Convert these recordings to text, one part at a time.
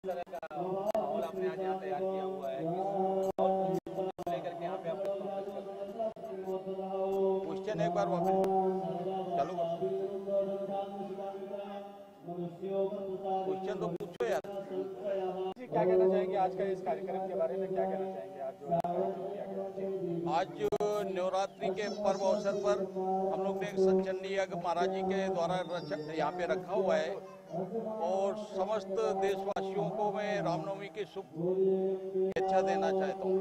तरह का माहौल आपने आज यहाँ तैयार किया हुआ है, किस लेकर के यहाँ पे आप क्वेश्चन एक बार वापस चालू करो। क्वेश्चन तो पूछो यार जी, क्या कहना चाहेंगे आज का इस कार्यक्रम के बारे में? क्या कहना चाहेंगे आज जो किया गया? आज नवरात्रि के पर्व अवसर पर हम लोग ने चंडी यज्ञ महाराज जी के द्वारा यहाँ पे रखा हुआ है और समस्त देशवासियों को मैं रामनवमी की शुभेच्छा देना चाहता हूँ।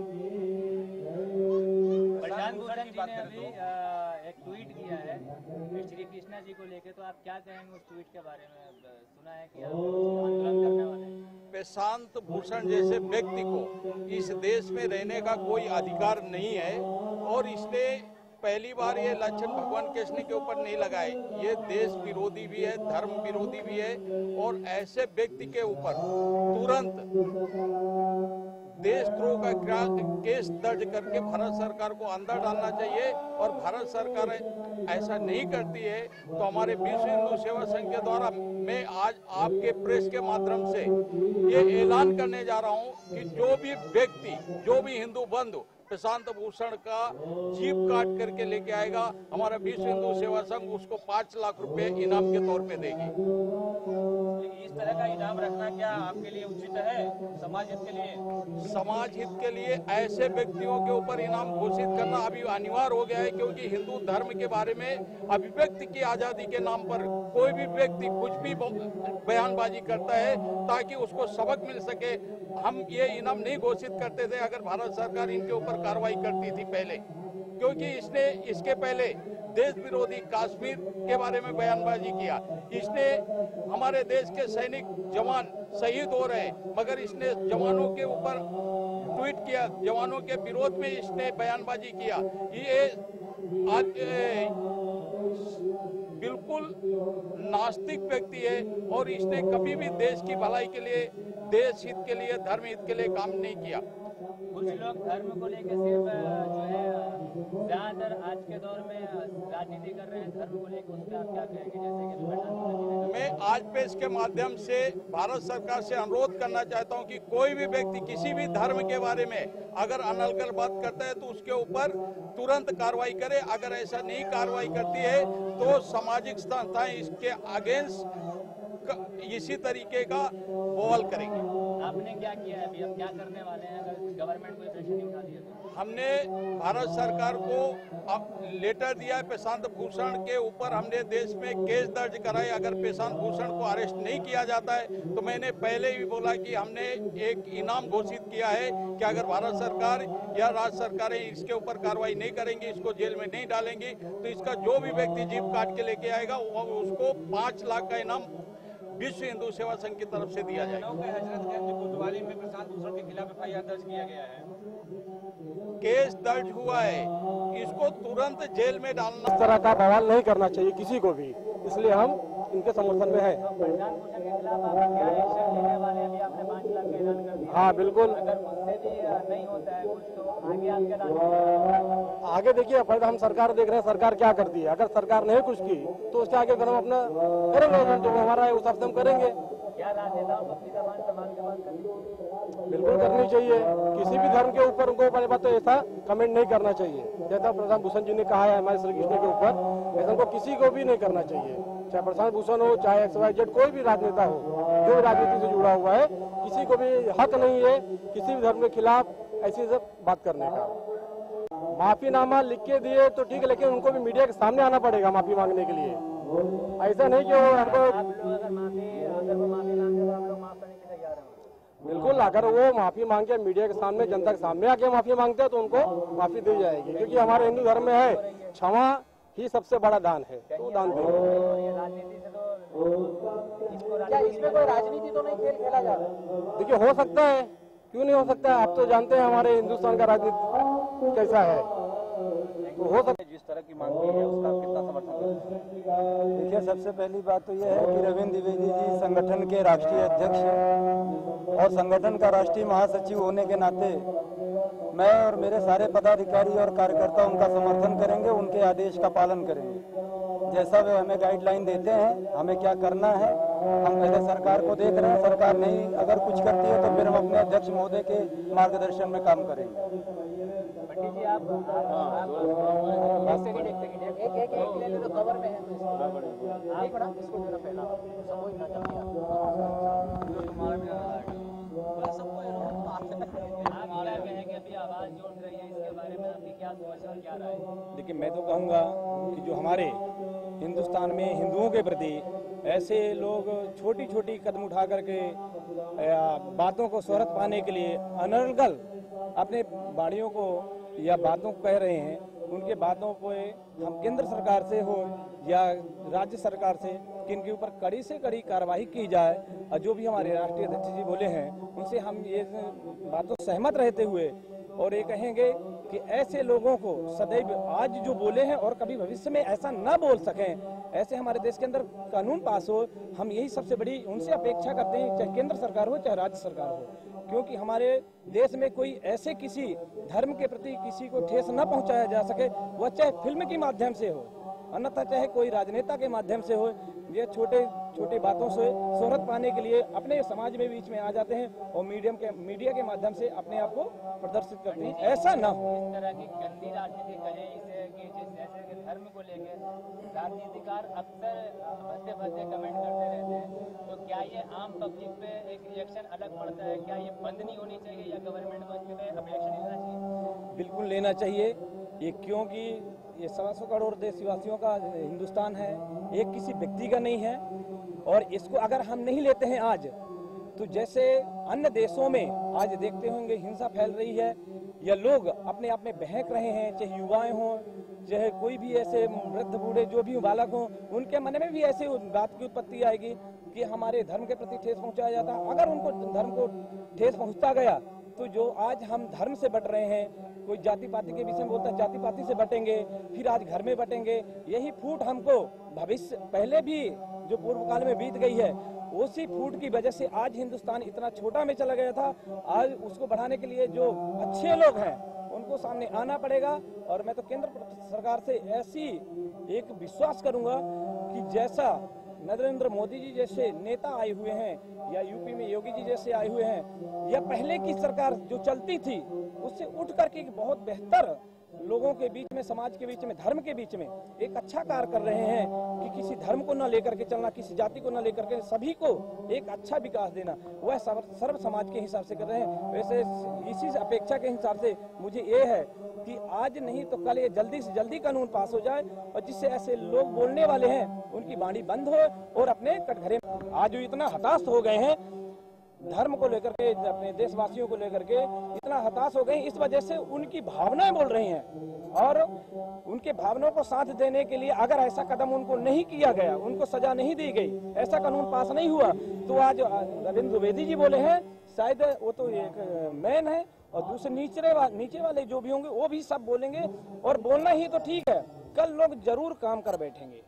प्रशांत भूषण जी ने अभी एक ट्वीट किया है श्री कृष्णा जी को लेकर, तो आप क्या कहेंगे उस ट्वीट के बारे में? सुना है कि आप आंदोलन करने वाले हैं। प्रशांत भूषण जैसे व्यक्ति को इस देश में रहने का कोई अधिकार नहीं है और इसने पहली बार ये लक्षण भगवान कृष्ण के ऊपर नहीं लगाए। ये देश विरोधी भी है, धर्म विरोधी भी है और ऐसे व्यक्ति के ऊपर तुरंत देशद्रोह का केस दर्ज करके भारत सरकार को अंदर डालना चाहिए और भारत सरकार ऐसा नहीं करती है तो हमारे विश्व हिंदू सेवा संघ के द्वारा मैं आज आपके प्रेस के माध्यम से ये ऐलान करने जा रहा हूं कि जो भी व्यक्ति, जो भी हिंदू बंधु प्रशांत भूषण का जीप काट करके लेके आएगा, हमारा विश्व हिंदू सेवा संघ उसको 5 लाख रुपए इनाम के तौर पे देगी। इस तरह का इनाम रखना क्या आपके लिए उचित है? समाज हित के लिए, समाज हित के लिए ऐसे व्यक्तियों के ऊपर इनाम घोषित करना अभी अनिवार्य हो गया है, क्योंकि हिंदू धर्म के बारे में अभिव्यक्ति की आजादी के नाम पर कोई भी व्यक्ति कुछ भी बयानबाजी करता है ताकि उसको सबक मिल सके। हम ये इनाम नहीं घोषित करते थे अगर भारत सरकार इनके ऊपर कार्रवाई करती थी पहले, क्योंकि इसने इसके पहले देश विरोधी कश्मीर के बारे में बयानबाजी किया। इसने हमारे देश के सैनिक जवान शहीद हो रहे हैं मगर इसने जवानों के ऊपर ट्वीट किया, जवानों के विरोध में इसने बयानबाजी किया। ये आज बिल्कुल नास्तिक व्यक्ति है और इसने कभी भी देश की भलाई के लिए, देश हित के लिए, धर्म हित के लिए काम नहीं किया। कुछ लोग धर्म को लेकर सिर्फ जो है ज्यादातर आज के दौर में राजनीति कर रहे हैं, धर्म को लेकर उसका आप क्या कहेंगे? जैसे कि मैं आज प्रेस के माध्यम से भारत सरकार से अनुरोध करना चाहता हूं कि कोई भी व्यक्ति किसी भी धर्म के बारे में अगर अनलगल बात करता है तो उसके ऊपर तुरंत कार्रवाई करे। अगर ऐसा नहीं कार्रवाई करती है तो सामाजिक संस्थाएं इसके अगेंस्ट इसी तरीके का बवाल करेंगे। आपने क्या किया है अभी? हम क्या करने वाले हैं अगर गवर्नमेंट कोई प्रेशर नहीं उठा दिया तो? हमने भारत सरकार को अब लेटर दिया है प्रशांत भूषण के ऊपर। हमने देश में केस दर्ज कराए। अगर प्रशांत भूषण को अरेस्ट नहीं किया जाता है तो मैंने पहले भी बोला कि हमने एक इनाम घोषित किया है कि अगर भारत सरकार या राज्य सरकारें इसके ऊपर कार्रवाई नहीं करेंगी, इसको जेल में नहीं डालेंगी, तो इसका जो भी व्यक्ति जीप काट के लेके आएगा उसको 5 लाख का इनाम विश्व हिंदू सेवा संघ की तरफ से दिया जाएगा। हजरतगंज कोतवाली में प्रशांत भूषण के खिलाफ FIR दर्ज किया गया है, केस दर्ज हुआ है, इसको तुरंत जेल में डालना। इस तरह का बवाल नहीं करना चाहिए किसी को भी, इसलिए हम इनके समर्थन में हैं। प्रशांत भूषण के खिलाफ आप क्या एक्शन लेने वाले हैं? अभी आपने 5 लाख का ऐलान कर दिया। हाँ बिल्कुल, अगर उससे भी नहीं होता है कुछ तो आगे आपके राजनीति आगे देखिए, पहले हम सरकार देख रहे हैं सरकार क्या करती है। अगर सरकार ने कुछ की तो उसके आगे फिर हम अपना करेंगे, जो हमारा है उस हम करेंगे। क्या राजनेताओं अपनी जबान संभाल के बात करनी चाहिए? बिल्कुल करनी चाहिए। किसी भी धर्म के ऊपर उनको पहले बात तो ऐसा कमेंट नहीं करना चाहिए जैसा प्रशांत भूषण जी ने कहा है हमारे श्री कृष्ण के ऊपर, ऐसा उनको किसी को भी नहीं करना चाहिए। चाहे प्रशांत भूषण हो, चाहे XYZ कोई भी राजनेता हो, जो राजनीति से जुड़ा हुआ है, किसी को भी हक नहीं है किसी भी धर्म के खिलाफ ऐसी सब बात करने का। माफीनामा लिख के दिए तो ठीक है, लेकिन उनको भी मीडिया के सामने आना पड़ेगा माफी मांगने के लिए। ऐसा नहीं कि वो हमको अगर वो माफी मांगे तो हम लोग माफ करने के लिए तैयार हैं। बिल्कुल, अगर वो माफी मांग के मीडिया के सामने, जनता के सामने आके माफी मांगते हैं तो उनको माफी दी जाएगी, क्योंकि हमारे हिंदू धर्म में है क्षमा ही सबसे बड़ा दान है, तो दान देंगे। राजनीति से तो क्या इसमें कोई राजनीति तो नहीं खेल खेला जा रहा है? देखिए, हो सकता है, क्यों नहीं हो सकता है। आप तो जानते हैं हमारे हिंदुस्तान का राजनीति कैसा है, तो हो सकता है। जिस तरह की मांग की है उसका आप कितना समर्थन करते हैं? देखिए, सबसे पहली बात तो यह है कि रविंद्र द्विवेदी जी संगठन के राष्ट्रीय अध्यक्ष हैं और संगठन का राष्ट्रीय महासचिव होने के नाते मैं और मेरे सारे पदाधिकारी और कार्यकर्ता उनका समर्थन करेंगे, उनके आदेश का पालन करेंगे। जैसा वे हमें गाइडलाइन देते हैं, हमें क्या करना है हम पहले सरकार को देख रहे हैं, सरकार नहीं अगर कुछ करती है तो फिर हम अपने अध्यक्ष महोदय के मार्गदर्शन में काम करेंगे। पंडित जी आप ऐसे नहीं देखते कि एक ले लो तो कवर में है आप बड़ा इसको जरा फैला सबको इतना चाहिए आप क्या कहेंगे अभी आवाज जो उठ रही है इसके बारे में आपकी क्या सोच और क्या राय? देखिए, मैं तो कहूँगा कि जो हमारे हिंदुस्तान में हिंदुओं के प्रति ऐसे लोग छोटी छोटी कदम उठा करके बातों को शोहरत पाने के लिए अनर्गल अपने बाड़ियों को या बातों को कह रहे हैं, उनके बातों को हम केंद्र सरकार से हो या राज्य सरकार से कि इनके ऊपर कड़ी से कड़ी कार्रवाई की जाए। और जो भी हमारे राष्ट्रीय अध्यक्ष जी बोले हैं उनसे हम ये बातों सहमत रहते हुए और ये कहेंगे कि ऐसे लोगों को सदैव आज जो बोले हैं और कभी भविष्य में ऐसा न बोल सकें, ऐसे हमारे देश के अंदर कानून पास हो। हम यही सबसे बड़ी उनसे अपेक्षा करते हैं, चाहे केंद्र सरकार हो चाहे राज्य सरकार हो, क्योंकि हमारे देश में कोई ऐसे किसी धर्म के प्रति किसी को ठेस न पहुंचाया जा सके, वह चाहे फिल्म के माध्यम से हो, अन्यथा चाहे कोई राजनेता के माध्यम से हो। ये छोटे छोटे बातों से शोहरत पाने के लिए अपने समाज में बीच में आ जाते हैं और मीडिया के माध्यम से अपने आप को प्रदर्शित करते हैं। ऐसा ना हो। इस तरह की गंदी राजनीति कहें इसे कि जैसे कि धर्म को लेकर राजनीतिकार अक्सर भद्दे भद्दे कमेंट करते रहते हैं, तो क्या ये आम पब्लिक पे एक रिएक्शन अलग पड़ता है? क्या ये बंद नहीं होनी चाहिए या गवर्नमेंट को इसके लिए अब एक्शन लेना चाहिए? बिल्कुल लेना चाहिए ये, क्योंकि ये 125 करोड़ देशवासियों का हिंदुस्तान है, एक किसी व्यक्ति का नहीं है। और इसको अगर हम नहीं लेते हैं आज, तो जैसे अन्य देशों में आज देखते होंगे हिंसा फैल रही है या लोग अपने आप में बहक रहे हैं, चाहे युवाएं हों चाहे कोई भी ऐसे वृद्ध बूढ़े जो भी बालक हों, उनके मन में भी ऐसी बात की उत्पत्ति आएगी कि हमारे धर्म के प्रति ठेस पहुंचाया जाता। अगर उनको धर्म को ठेस पहुंचता गया तो जो आज हम धर्म से बट रहे हैं, कोई जाति पाति के विषय में बोलता है जाति पाति से बटेंगे, फिर आज घर में बटेंगे, यही फूट हमको भविष्य पहले भी जो पूर्व काल में बीत गई है, उसी फूट की वजह से आज हिंदुस्तान इतना छोटा में चला गया था। आज उसको बढ़ाने के लिए जो अच्छे लोग हैं उनको सामने आना पड़ेगा। और मैं तो केंद्र सरकार से ऐसी एक विश्वास करूंगा कि जैसा नरेंद्र मोदी जी जैसे नेता आए हुए हैं या यूपी में योगी जी जैसे आए हुए हैं या पहले की सरकार जो चलती थी उससे उठ करके एक बहुत बेहतर लोगों के बीच में, समाज के बीच में, धर्म के बीच में एक अच्छा कार्य कर रहे हैं कि किसी धर्म को न लेकर के चलना, किसी जाति को न लेकर के सभी को एक अच्छा विकास देना, वह सर्व समाज के हिसाब से कर रहे हैं। वैसे इसी अपेक्षा के हिसाब से मुझे ये है कि आज नहीं तो कल ये जल्दी से जल्दी कानून पास हो जाए और जिससे ऐसे लोग बोलने वाले हैं उनकी वाणी बंद हो और अपने कटघरे आज जो इतना हताश हो गए हैं धर्म को लेकर के, अपने देशवासियों को लेकर के इतना हताश हो गए, इस वजह से उनकी भावनाएं बोल रही हैं। और उनके भावनाओं को साथ देने के लिए अगर ऐसा कदम उनको नहीं किया गया, उनको सजा नहीं दी गई, ऐसा कानून पास नहीं हुआ, तो आज रविंद्र द्विवेदी जी बोले हैं, शायद वो तो एक मैन है और दूसरे नीचे वाले जो भी होंगे वो भी सब बोलेंगे। और बोलना ही तो ठीक है, कल लोग जरूर काम कर बैठेंगे।